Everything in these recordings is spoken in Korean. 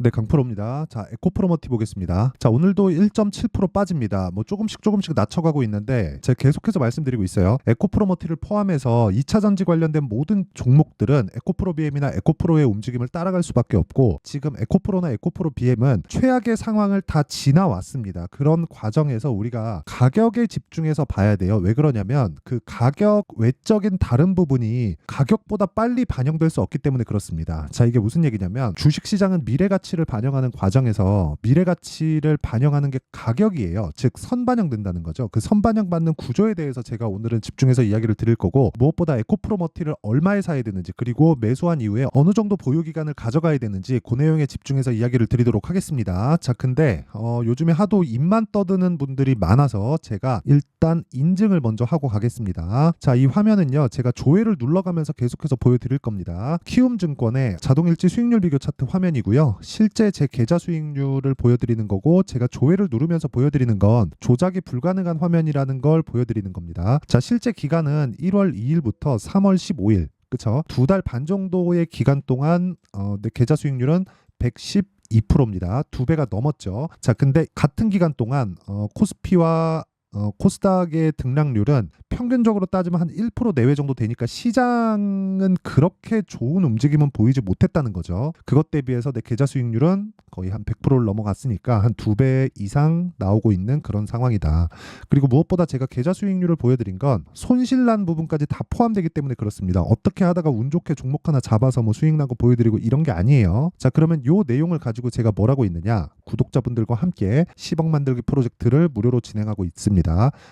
네, 강프로입니다. 자, 에코프로머티 보겠습니다. 자, 오늘도 1.7% 빠집니다. 뭐 조금씩 낮춰가고 있는데 제가 계속해서 말씀드리고 있어요. 에코프로머티를 포함해서 2차 전지 관련된 모든 종목들은 에코프로 BM이나 에코프로의 움직임을 따라갈 수밖에 없고, 지금 에코프로나 에코프로 BM은 최악의 상황을 다 지나왔습니다. 그런 과정에서 우리가 가격에 집중해서 봐야 돼요. 왜 그러냐면 그 가격 외적인 다른 부분이 가격보다 빨리 반영될 수 없기 때문에 그렇습니다. 자, 이게 무슨 얘기냐면 주식시장은 미래가치를 반영하는 과정에서 미래가치를 반영하는 게 가격이에요. 즉 선반영된다는 거죠. 그 선반영받는 구조에 대해서 제가 오늘은 집중해서 이야기를 드릴 거고, 무엇보다 에코프로머티를 얼마에 사야 되는지, 그리고 매수한 이후에 어느 정도 보유기간을 가져가야 되는지 그 내용에 집중해서 이야기를 드리도록 하겠습니다. 자, 근데 요즘에 하도 입만 떠드는 분들이 많아서 제가 일단 인증을 먼저 하고 가겠습니다. 자, 이 화면은요, 제가 조회를 눌러가면서 계속해서 보여드릴 겁니다. 키움증권의 자동일지 수익률 비교 차트 화면이고요. 실제 제 계좌 수익률을 보여드리는 거고, 제가 조회를 누르면서 보여드리는 건 조작이 불가능한 화면이라는 걸 보여드리는 겁니다. 자, 실제 기간은 1월 2일부터 3월 15일, 그쵸? 2달 반 정도의 기간 동안 내 계좌 수익률은 112%입니다. 2배가 넘었죠. 자, 근데 같은 기간 동안 코스피와 코스닥의 등락률은 평균적으로 따지면 한 1% 내외 정도 되니까 시장은 그렇게 좋은 움직임은 보이지 못했다는 거죠. 그것 대비해서 내 계좌 수익률은 거의 한 100%를 넘어갔으니까 한 2배 이상 나오고 있는 그런 상황이다. 그리고 무엇보다 제가 계좌 수익률을 보여드린 건 손실난 부분까지 다 포함되기 때문에 그렇습니다. 어떻게 하다가 운 좋게 종목 하나 잡아서 뭐 수익 나고 보여드리고 이런 게 아니에요. 자, 그러면 요 내용을 가지고 제가 뭘 하고 있느냐? 구독자분들과 함께 10억 만들기 프로젝트를 무료로 진행하고 있습니다.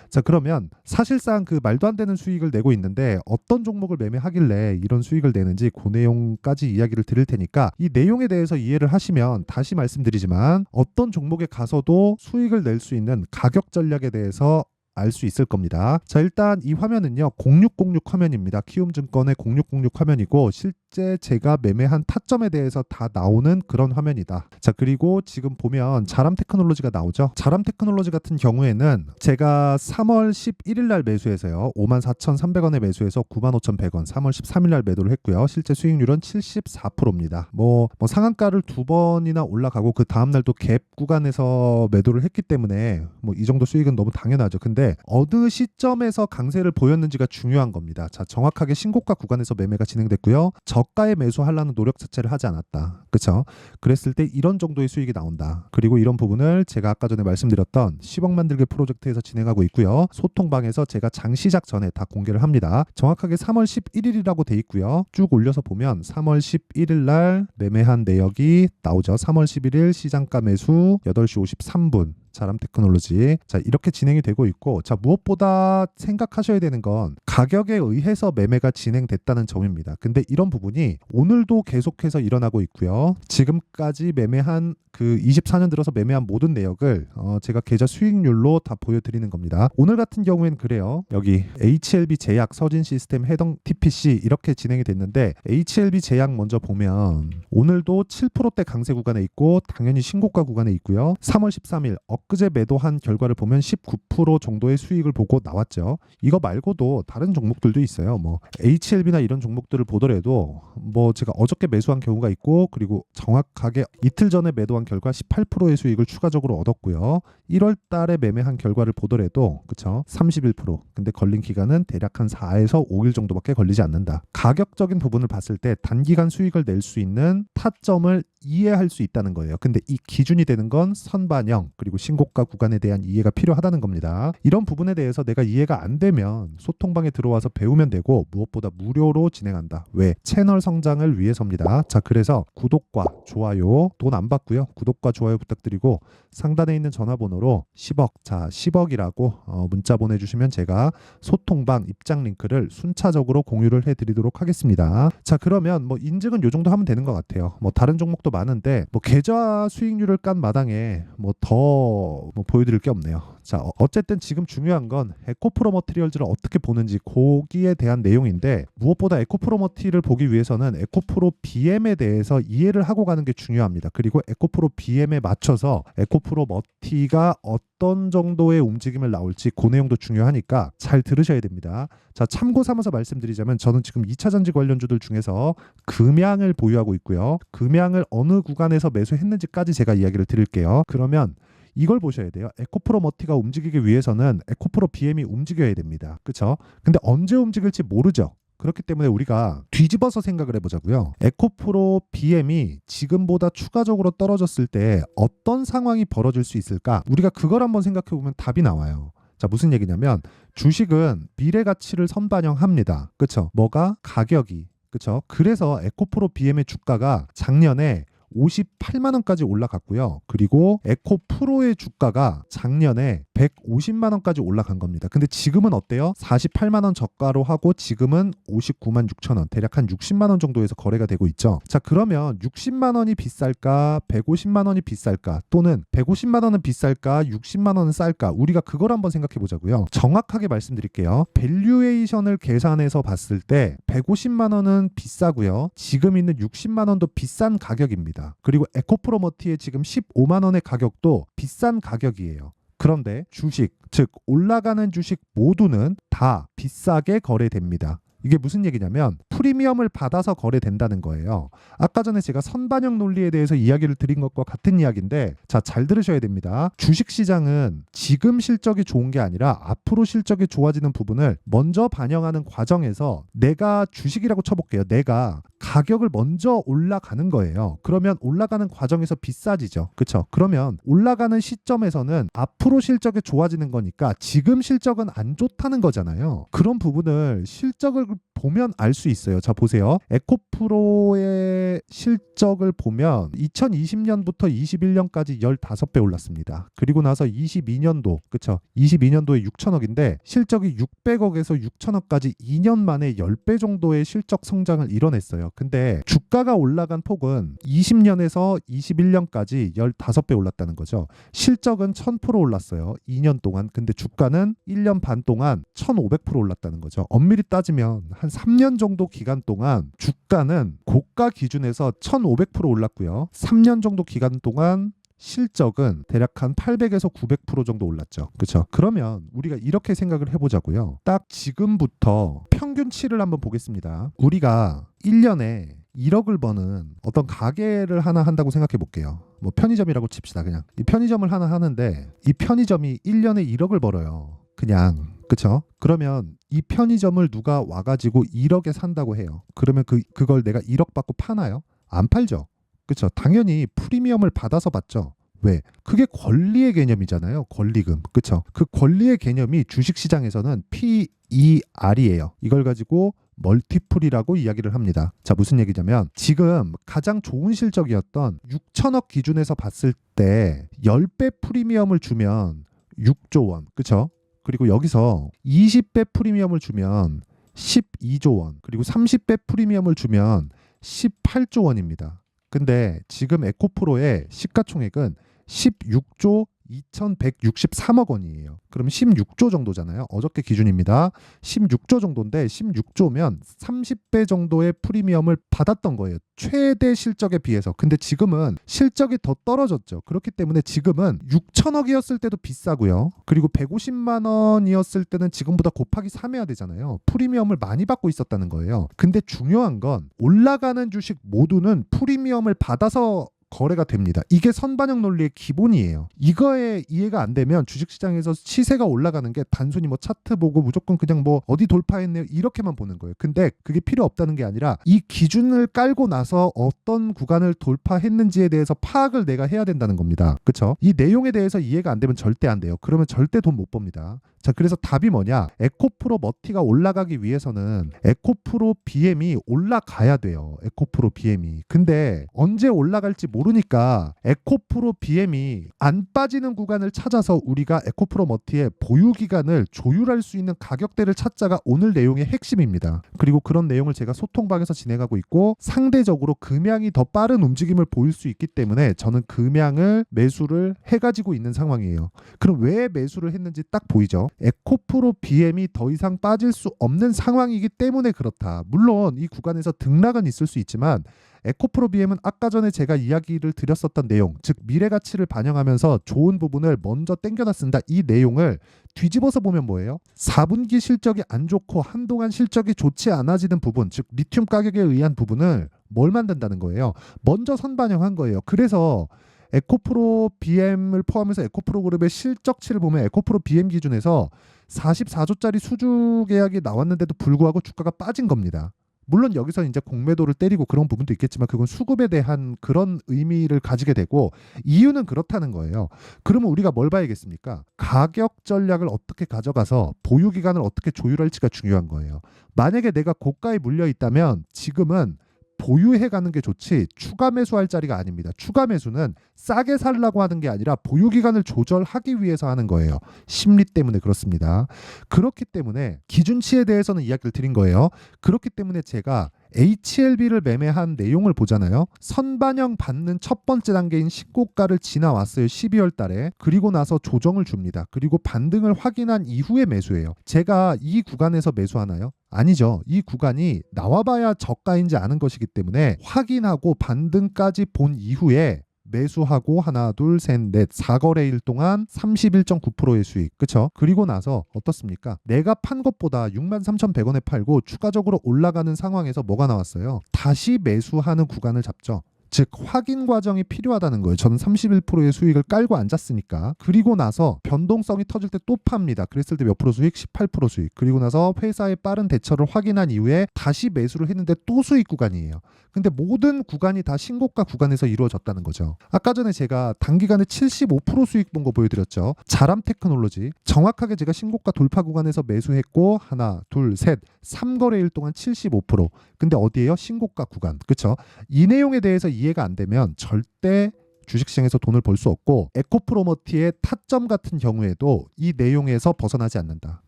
자, 그러면 사실상 그 말도 안 되는 수익을 내고 있는데 어떤 종목을 매매하길래 이런 수익을 내는지 그 내용까지 이야기를 드릴 테니까 이 내용에 대해서 이해를 하시면, 다시 말씀드리지만 어떤 종목에 가서도 수익을 낼 수 있는 가격 전략에 대해서 알 수 있을 겁니다. 자, 일단 이 화면은요 0606 화면입니다. 키움증권의 0606 화면이고, 실제 제가 매매한 타점에 대해서 다 나오는 그런 화면이다. 자, 그리고 지금 보면 자람테크놀로지가 나오죠. 자람테크놀로지 같은 경우에는 제가 3월 11일 날 매수해서요 54,300원에 매수해서 95,100원 3월 13일 날 매도를 했고요. 실제 수익률은 74%입니다. 뭐 상한가를 2번이나 올라가고 그 다음날 또 갭 구간에서 매도를 했기 때문에 뭐 이 정도 수익은 너무 당연하죠. 근데 어느 시점에서 강세를 보였는지가 중요한 겁니다. 자, 정확하게 신고가 구간에서 매매가 진행됐고요. 저가에 매수하려는 노력 자체를 하지 않았다. 그렇죠? 그랬을 때 이런 정도의 수익이 나온다. 그리고 이런 부분을 제가 아까 전에 말씀드렸던 10억 만들기 프로젝트에서 진행하고 있고요. 소통방에서 제가 장 시작 전에 다 공개를 합니다. 정확하게 3월 11일이라고 돼 있고요. 쭉 올려서 보면 3월 11일 날 매매한 내역이 나오죠. 3월 11일 시장가 매수 8시 53분 자람테크놀로지. 자, 이렇게 진행이 되고 있고, 자, 무엇보다 생각하셔야 되는 건 가격에 의해서 매매가 진행됐다는 점입니다. 근데 이런 부분이 오늘도 계속해서 일어나고 있고요. 지금까지 매매한 그 24년 들어서 매매한 모든 내역을 제가 계좌 수익률로 다 보여드리는 겁니다. 오늘 같은 경우에는 그래요. 여기 HLB 제약, 서진 시스템, 해동 TPC 이렇게 진행이 됐는데, HLB 제약 먼저 보면 오늘도 7%대 강세 구간에 있고 당연히 신고가 구간에 있고요. 3월 13일 엊그제 매도한 결과를 보면 19% 정도의 수익을 보고 나왔죠. 이거 말고도 다른 종목들도 있어요. 뭐 HLB나 이런 종목들을 보더라도 뭐 제가 어저께 매수한 경우가 있고, 그리고 정확하게 이틀 전에 매도한 결과 18%의 수익을 추가적으로 얻었고요. 1월 달에 매매한 결과를 보더라도 그쵸? 31%. 근데 걸린 기간은 대략 한 4에서 5일 정도밖에 걸리지 않는다. 가격적인 부분을 봤을 때 단기간 수익을 낼 수 있는 타점을 이해할 수 있다는 거예요. 근데 이 기준이 되는 건 선반영, 그리고 신고가 구간에 대한 이해가 필요하다는 겁니다. 이런 부분에 대해서 내가 이해가 안 되면 소통방에 들어와서 배우면 되고, 무엇보다 무료로 진행한다. 왜? 채널 성장을 위해서입니다. 자, 그래서 구독과 좋아요, 돈 안 받고요. 구독과 좋아요 부탁드리고, 상단에 있는 전화번호로 10억, 자 10억이라고 문자 보내주시면 제가 소통방 입장 링크를 순차적으로 공유를 해드리도록 하겠습니다. 자, 그러면 뭐 인증은 요 정도 하면 되는 것 같아요. 뭐 다른 종목도 많은데 뭐 계좌 수익률을 깐 마당에 뭐 더 뭐 보여드릴 게 없네요. 자, 어쨌든 지금 중요한 건 에코프로 머티리얼즈를 어떻게 보는지 거기에 대한 내용인데, 무엇보다 에코프로 머티를 보기 위해서는 에코프로 BM에 대해서 이해를 하고 가는 게 중요합니다. 그리고 에코프로 BM에 맞춰서 에코프로 머티가 어떤 정도의 움직임을 나올지 그 내용도 중요하니까 잘 들으셔야 됩니다. 자, 참고 삼아서 말씀드리자면 저는 지금 2차 전지 관련주들 중에서 금양을 보유하고 있고요. 금양을 어느 구간에서 매수했는지까지 제가 이야기를 드릴게요. 그러면 이걸 보셔야 돼요. 에코프로 머티가 움직이기 위해서는 에코프로 BM이 움직여야 됩니다. 그렇죠? 근데 언제 움직일지 모르죠. 그렇기 때문에 우리가 뒤집어서 생각을 해보자고요. 에코프로 BM이 지금보다 추가적으로 떨어졌을 때 어떤 상황이 벌어질 수 있을까? 우리가 그걸 한번 생각해보면 답이 나와요. 자, 무슨 얘기냐면 주식은 미래 가치를 선반영합니다. 그렇죠? 뭐가? 가격이. 그렇죠? 그래서 에코프로 BM의 주가가 작년에 58만 원까지 올라갔고요. 그리고 에코프로의 주가가 작년에 150만 원까지 올라간 겁니다. 근데 지금은 어때요? 48만 원 저가로 하고 지금은 59만 6천 원, 대략 한 60만 원 정도에서 거래가 되고 있죠. 자, 그러면 60만 원이 비쌀까? 150만 원이 비쌀까? 또는 150만 원은 비쌀까? 60만 원은 쌀까? 우리가 그걸 한번 생각해 보자고요. 정확하게 말씀드릴게요. 밸류에이션을 계산해서 봤을 때 150만 원은 비싸고요. 지금 있는 60만 원도 비싼 가격입니다. 그리고 에코프로 머티의 지금 15만 원의 가격도 비싼 가격이에요. 그런데 주식, 즉 올라가는 주식 모두는 다 비싸게 거래됩니다. 이게 무슨 얘기냐면 프리미엄을 받아서 거래된다는 거예요. 아까 전에 제가 선반영 논리에 대해서 이야기를 드린 것과 같은 이야기인데, 자, 잘 들으셔야 됩니다. 주식시장은 지금 실적이 좋은 게 아니라 앞으로 실적이 좋아지는 부분을 먼저 반영하는 과정에서 내가 주식이라고 쳐볼게요. 내가 가격을 먼저 올라가는 거예요. 그러면 올라가는 과정에서 비싸지죠. 그렇죠? 그러면 올라가는 시점에서는 앞으로 실적이 좋아지는 거니까 지금 실적은 안 좋다는 거잖아요. 그런 부분을 실적을 보면 알 수 있어요. 자, 보세요. 에코프로의 실적을 보면 2020년부터 21년까지 15배 올랐습니다. 그리고 나서 22년도, 그쵸? 22년도에 6천억인데 실적이 600억에서 6천억까지 2년 만에 10배 정도의 실적 성장을 이뤄냈어요. 근데 주가가 올라간 폭은 20년에서 21년까지 15배 올랐다는 거죠. 실적은 1000% 올랐어요. 2년 동안. 근데 주가는 1년 반 동안 1500% 올랐다는 거죠. 엄밀히 따지면 한 3년 정도 기간 동안 주가는 고가 기준에서 1500% 올랐고요. 3년 정도 기간 동안 실적은 대략 한 800에서 900% 정도 올랐죠. 그렇죠? 그러면 우리가 이렇게 생각을 해보자고요. 딱 지금부터 평균치를 한번 보겠습니다. 우리가 1년에 1억을 버는 어떤 가게를 하나 한다고 생각해 볼게요. 뭐 편의점이라고 칩시다. 그냥 이 편의점을 하나 하는데 이 편의점이 1년에 1억을 벌어요. 그냥. 그쵸? 그러면 이 편의점을 누가 와가지고 1억에 산다고 해요. 그러면 그걸 내가 1억 받고 파나요? 안 팔죠. 그쵸? 당연히 프리미엄을 받아서 받죠. 왜? 그게 권리의 개념이잖아요. 권리금. 그쵸? 그 권리의 개념이 주식시장에서는 PER이에요. 이걸 가지고 멀티플이라고 이야기를 합니다. 자, 무슨 얘기냐면 지금 가장 좋은 실적이었던 6천억 기준에서 봤을 때 10배 프리미엄을 주면 6조 원. 그쵸? 그리고 여기서 20배 프리미엄을 주면 12조 원, 그리고 30배 프리미엄을 주면 18조 원입니다. 근데 지금 에코프로의 시가총액은 16조 2163억 원이에요. 그럼 16조 정도잖아요. 어저께 기준입니다. 16조 정도인데 16조면 30배 정도의 프리미엄을 받았던 거예요. 최대 실적에 비해서. 근데 지금은 실적이 더 떨어졌죠. 그렇기 때문에 지금은 6천억이었을 때도 비싸고요. 그리고 150만 원이었을 때는 지금보다 곱하기 3 해야 되잖아요. 프리미엄을 많이 받고 있었다는 거예요. 근데 중요한 건 올라가는 주식 모두는 프리미엄을 받아서 거래가 됩니다. 이게 선반영 논리의 기본이에요. 이거에 이해가 안 되면 주식시장에서 시세가 올라가는 게 단순히 뭐 차트 보고 무조건 그냥 뭐 어디 돌파했네요 이렇게만 보는 거예요. 근데 그게 필요 없다는 게 아니라 이 기준을 깔고 나서 어떤 구간을 돌파했는지에 대해서 파악을 내가 해야 된다는 겁니다. 그렇죠? 이 내용에 대해서 이해가 안 되면 절대 안 돼요. 그러면 절대 돈 못 법니다. 자, 그래서 답이 뭐냐? 에코프로 머티가 올라가기 위해서는 에코프로 BM이 올라가야 돼요. 에코프로 BM이. 근데 언제 올라갈지 모르니까 에코프로 BM이 안 빠지는 구간을 찾아서 우리가 에코프로 머티의 보유 기간을 조율할 수 있는 가격대를 찾자가 오늘 내용의 핵심입니다. 그리고 그런 내용을 제가 소통방에서 진행하고 있고 상대적으로 금양이 더 빠른 움직임을 보일 수 있기 때문에 저는 금양을 매수를 해가지고 있는 상황이에요. 그럼 왜 매수를 했는지 딱 보이죠? 에코프로 BM이 더 이상 빠질 수 없는 상황이기 때문에 그렇다. 물론 이 구간에서 등락은 있을 수 있지만 에코프로 BM은 아까 전에 제가 이야기를 드렸었던 내용, 즉 미래 가치를 반영하면서 좋은 부분을 먼저 땡겨놨습니다. 이 내용을 뒤집어서 보면 뭐예요? 4분기 실적이 안 좋고 한동안 실적이 좋지 않아지는 부분, 즉 리튬 가격에 의한 부분을 뭘 만든다는 거예요? 먼저 선반영한 거예요. 그래서 에코프로 BM을 포함해서 에코프로 그룹의 실적치를 보면 에코프로 BM 기준에서 44조짜리 수주 계약이 나왔는데도 불구하고 주가가 빠진 겁니다. 물론 여기서 이제 공매도를 때리고 그런 부분도 있겠지만 그건 수급에 대한 그런 의미를 가지게 되고 이유는 그렇다는 거예요. 그러면 우리가 뭘 봐야겠습니까? 가격 전략을 어떻게 가져가서 보유 기간을 어떻게 조율할지가 중요한 거예요. 만약에 내가 고가에 물려 있다면 지금은 보유해 가는 게 좋지 추가 매수할 자리가 아닙니다. 추가 매수는 싸게 살라고 하는 게 아니라 보유 기간을 조절하기 위해서 하는 거예요. 심리 때문에 그렇습니다. 그렇기 때문에 기준치에 대해서는 이야기를 드린 거예요. 그렇기 때문에 제가 HLB를 매매한 내용을 보잖아요. 선반영 받는 첫 번째 단계인 신고가를 지나왔어요. 12월 달에. 그리고 나서 조정을 줍니다. 그리고 반등을 확인한 이후에 매수해요. 제가 이 구간에서 매수하나요? 아니죠. 이 구간이 나와봐야 저가인지 아는 것이기 때문에 확인하고 반등까지 본 이후에 매수하고 하나 둘 셋 넷 4거래일 동안 31.9%의 수익. 그쵸? 그리고 나서 어떻습니까? 내가 판 것보다 63,100원에 팔고 추가적으로 올라가는 상황에서 뭐가 나왔어요? 다시 매수하는 구간을 잡죠. 즉 확인 과정이 필요하다는 거예요. 저는 31%의 수익을 깔고 앉았으니까. 그리고 나서 변동성이 터질 때 또 팝니다. 그랬을 때 몇 프로 수익? 18% 수익. 그리고 나서 회사의 빠른 대처를 확인한 이후에 다시 매수를 했는데 또 수익 구간이에요. 근데 모든 구간이 다 신고가 구간에서 이루어졌다는 거죠. 아까 전에 제가 단기간에 75% 수익 본 거 보여드렸죠. 자람 테크놀로지. 정확하게 제가 신고가 돌파 구간에서 매수했고 하나, 둘, 셋, 3거래일 동안 75%. 근데 어디예요? 신고가 구간. 그쵸? 이 내용에 대해서 이해가 안 되면 절대 주식시장에서 돈을 벌 수 없고 에코프로머티의 타점 같은 경우에도 이 내용에서 벗어나지 않는다.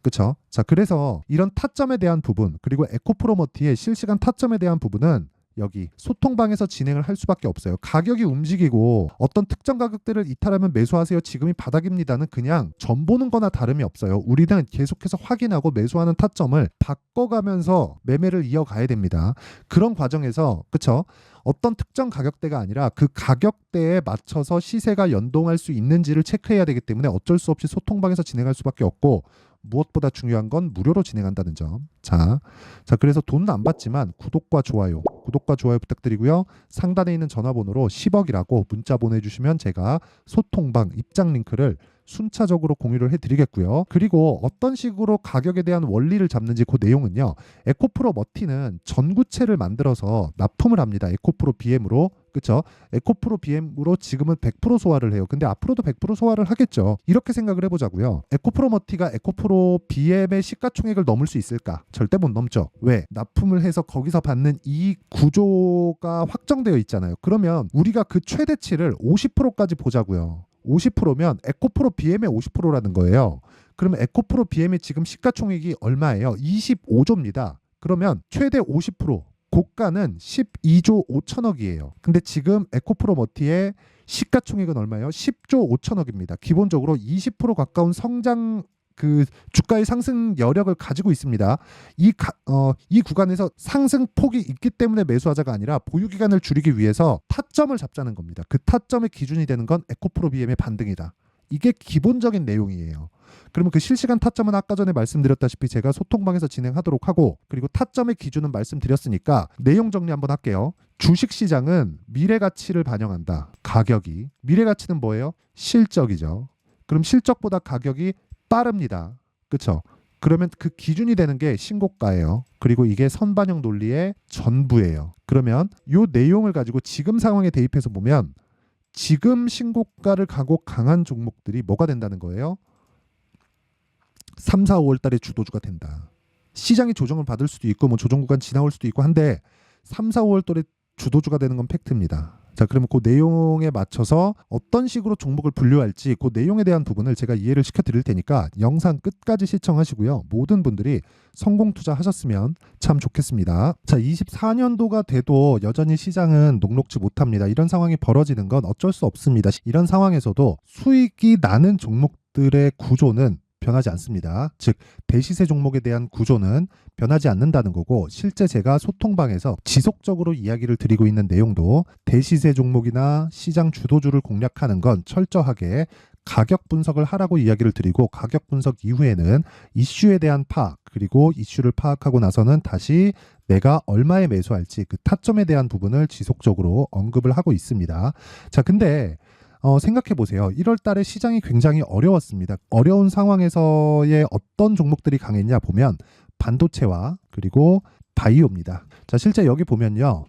그쵸? 자, 그래서 이런 타점에 대한 부분 그리고 에코프로머티의 실시간 타점에 대한 부분은 여기 소통방에서 진행을 할 수밖에 없어요. 가격이 움직이고 어떤 특정 가격대를 이탈하면 매수하세요. 지금이 바닥입니다는 그냥 점 보는 거나 다름이 없어요. 우리는 계속해서 확인하고 매수하는 타점을 바꿔가면서 매매를 이어가야 됩니다. 그런 과정에서 그쵸? 어떤 특정 가격대가 아니라 그 가격대에 맞춰서 시세가 연동할 수 있는지를 체크해야 되기 때문에 어쩔 수 없이 소통방에서 진행할 수밖에 없고 무엇보다 중요한 건 무료로 진행한다는 점. 자, 그래서 돈은 안 받지만 구독과 좋아요 부탁드리고요. 상단에 있는 전화번호로 10억이라고 문자 보내주시면 제가 소통방 입장 링크를 순차적으로 공유를 해드리겠고요. 그리고 어떤 식으로 가격에 대한 원리를 잡는지 그 내용은요. 에코프로 머티는 전구체를 만들어서 납품을 합니다. 에코프로 BM으로. 그쵸? 에코프로 BM으로 지금은 100% 소화를 해요. 근데 앞으로도 100% 소화를 하겠죠. 이렇게 생각을 해보자고요. 에코프로 머티가 에코프로 BM의 시가총액을 넘을 수 있을까? 절대 못 넘죠. 왜? 납품을 해서 거기서 받는 이익 구조가 확정되어 있잖아요. 그러면 우리가 그 최대치를 50%까지 보자고요. 50%면 에코프로 BM의 50%라는 거예요. 그러면 에코프로 BM의 지금 시가총액이 얼마예요? 25조입니다. 그러면 최대 50%, 고가는 12조 5천억이에요. 근데 지금 에코프로 머티의 시가총액은 얼마예요? 10조 5천억입니다. 기본적으로 20% 가까운 성장 그 주가의 상승 여력을 가지고 있습니다. 이 구간에서 상승 폭이 있기 때문에 매수하자가 아니라 보유 기간을 줄이기 위해서 타점을 잡자는 겁니다. 그 타점의 기준이 되는 건 에코프로 BM의 반등이다. 이게 기본적인 내용이에요. 그러면 그 실시간 타점은 아까 전에 말씀드렸다시피 제가 소통방에서 진행하도록 하고 그리고 타점의 기준은 말씀드렸으니까 내용 정리 한번 할게요. 주식시장은 미래가치를 반영한다. 가격이. 미래가치는 뭐예요? 실적이죠. 그럼 실적보다 가격이 빠릅니다. 그쵸? 그러면 그 기준이 되는 게 신고가예요. 그리고 이게 선반영 논리의 전부예요. 그러면 이 내용을 가지고 지금 상황에 대입해서 보면 지금 신고가를 가고 강한 종목들이 뭐가 된다는 거예요? 3, 4, 5월 달에 주도주가 된다. 시장이 조정을 받을 수도 있고 뭐 조정 구간 지나올 수도 있고 한데 3, 4, 5월 달에 주도주가 되는 건 팩트입니다. 자, 그러면 그 내용에 맞춰서 어떤 식으로 종목을 분류할지 그 내용에 대한 부분을 제가 이해를 시켜드릴 테니까 영상 끝까지 시청하시고요. 모든 분들이 성공 투자하셨으면 참 좋겠습니다. 자, 24년도가 돼도 여전히 시장은 녹록지 못합니다. 이런 상황이 벌어지는 건 어쩔 수 없습니다. 이런 상황에서도 수익이 나는 종목들의 구조는 변하지 않습니다. 즉 대시세 종목에 대한 구조는 변하지 않는다는 거고, 실제 제가 소통방에서 지속적으로 이야기를 드리고 있는 내용도 대시세 종목이나 시장 주도주를 공략하는 건 철저하게 가격 분석을 하라고 이야기를 드리고, 가격 분석 이후에는 이슈에 대한 파악, 그리고 이슈를 파악하고 나서는 다시 내가 얼마에 매수할지 그 타점에 대한 부분을 지속적으로 언급을 하고 있습니다. 자, 근데 생각해 보세요. 1월 달에 시장이 굉장히 어려웠습니다. 어려운 상황에서의 어떤 종목들이 강했냐 보면 반도체와 그리고 바이오입니다. 자, 실제 여기 보면요.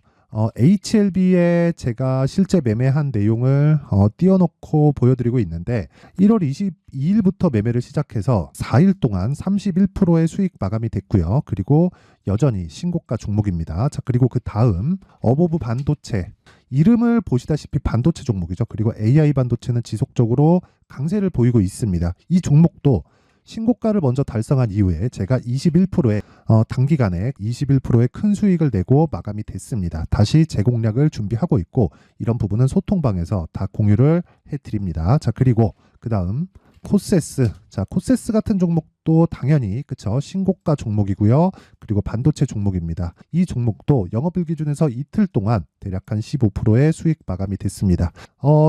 HLB에 제가 실제 매매한 내용을 띄워놓고 보여드리고 있는데, 1월 22일부터 매매를 시작해서 4일 동안 31%의 수익 마감이 됐고요. 그리고 여전히 신고가 종목입니다. 자, 그리고 그 다음 어보브 반도체, 이름을 보시다시피 반도체 종목이죠. 그리고 AI 반도체는 지속적으로 강세를 보이고 있습니다. 이 종목도 신고가를 먼저 달성한 이후에 제가 21%의 단기간에 21%의 큰 수익을 내고 마감이 됐습니다. 다시 재공략을 준비하고 있고, 이런 부분은 소통방에서 다 공유를 해드립니다. 자, 그리고 그 다음 코세스. 자, 코세스 같은 종목도 당연히 그쵸, 신고가 종목이고요. 그리고 반도체 종목입니다. 이 종목도 영업일 기준에서 이틀 동안 대략 한 15%의 수익 마감이 됐습니다.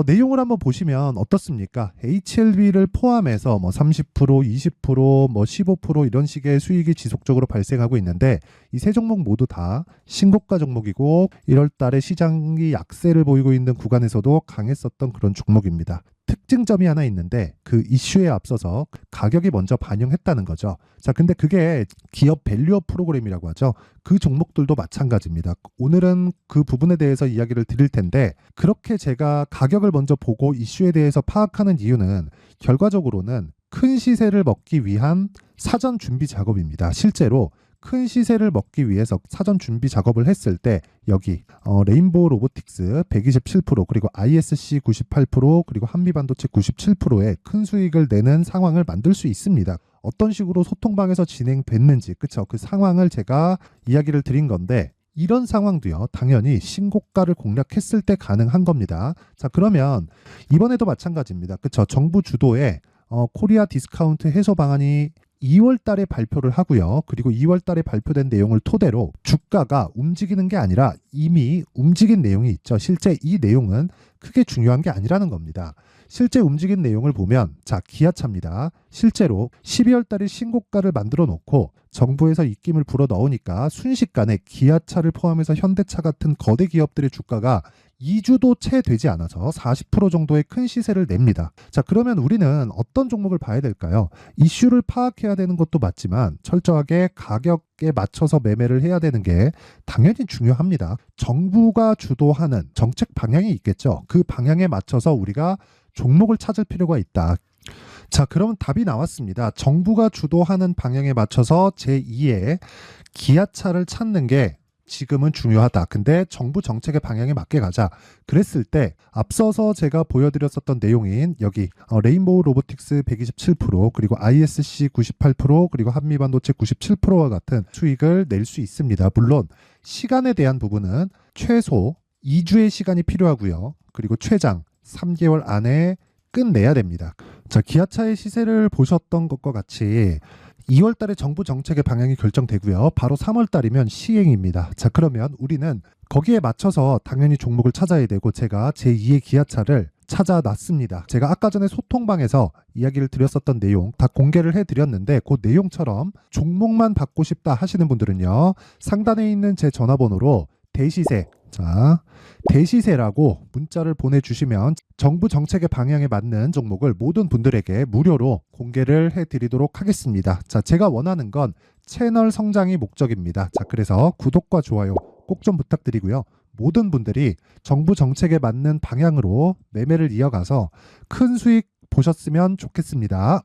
내용을 한번 보시면 어떻습니까? HLB를 포함해서 뭐 30%, 20%, 뭐 15% 이런 식의 수익이 지속적으로 발생하고 있는데, 이 세 종목 모두 다 신고가 종목이고 1월 달에 시장이 약세를 보이고 있는 구간에서도 강했었던 그런 종목입니다. 특징점이 하나 있는데, 그 이슈에 앞서서 가격이 먼저 반영했다는 거죠. 자, 근데 그게 기업 밸류업 프로그램이라고 하죠. 그 종목들도 마찬가지입니다. 오늘은 그 부분에 대해서 이야기를 드릴 텐데, 그렇게 제가 가격을 먼저 보고 이슈에 대해서 파악하는 이유는 결과적으로는 큰 시세를 먹기 위한 사전 준비 작업입니다. 실제로 큰 시세를 먹기 위해서 사전 준비 작업을 했을 때 여기 레인보우 로보틱스 127%, 그리고 ISC 98%, 그리고 한미반도체 97%의 큰 수익을 내는 상황을 만들 수 있습니다. 어떤 식으로 소통방에서 진행됐는지, 그쵸? 그 상황을 제가 이야기를 드린 건데, 이런 상황도요, 당연히 신고가를 공략했을 때 가능한 겁니다. 자, 그러면 이번에도 마찬가지입니다. 그쵸? 정부 주도의 코리아 디스카운트 해소 방안이 2월 달에 발표를 하고요. 그리고 2월 달에 발표된 내용을 토대로 주가가 움직이는 게 아니라 이미 움직인 내용이 있죠. 실제 이 내용은 크게 중요한 게 아니라는 겁니다. 실제 움직인 내용을 보면, 자, 기아차입니다. 실제로 12월 달에 신고가를 만들어 놓고 정부에서 입김을 불어 넣으니까 순식간에 기아차를 포함해서 현대차 같은 거대 기업들의 주가가 2주도 채 되지 않아서 40% 정도의 큰 시세를 냅니다. 자, 그러면 우리는 어떤 종목을 봐야 될까요? 이슈를 파악해야 되는 것도 맞지만 철저하게 가격에 맞춰서 매매를 해야 되는 게 당연히 중요합니다. 정부가 주도하는 정책 방향이 있겠죠. 그 방향에 맞춰서 우리가 종목을 찾을 필요가 있다. 자, 그러면 답이 나왔습니다. 정부가 주도하는 방향에 맞춰서 제2의 기아차를 찾는 게 지금은 중요하다. 근데 정부 정책의 방향에 맞게 가자. 그랬을 때 앞서서 제가 보여드렸었던 내용인 여기 레인보우 로보틱스 127%, 그리고 ISC 98%, 그리고 한미반도체 97%와 같은 수익을 낼 수 있습니다. 물론 시간에 대한 부분은 최소 2주의 시간이 필요하고요. 그리고 최장 3개월 안에 끝내야 됩니다. 자, 기아차의 시세를 보셨던 것과 같이 2월 달에 정부 정책의 방향이 결정되고요. 바로 3월 달이면 시행입니다. 자, 그러면 우리는 거기에 맞춰서 당연히 종목을 찾아야 되고, 제가 제2의 기아차를 찾아놨습니다. 제가 아까 전에 소통방에서 이야기를 드렸었던 내용 다 공개를 해드렸는데, 그 내용처럼 종목만 받고 싶다 하시는 분들은요, 상단에 있는 제 전화번호로 대시세, 자, 대시세라고 문자를 보내주시면 정부 정책의 방향에 맞는 종목을 모든 분들에게 무료로 공개를 해드리도록 하겠습니다. 자, 제가 원하는 건 채널 성장이 목적입니다. 자, 그래서 구독과 좋아요 꼭 좀 부탁드리고요. 모든 분들이 정부 정책에 맞는 방향으로 매매를 이어가서 큰 수익 보셨으면 좋겠습니다.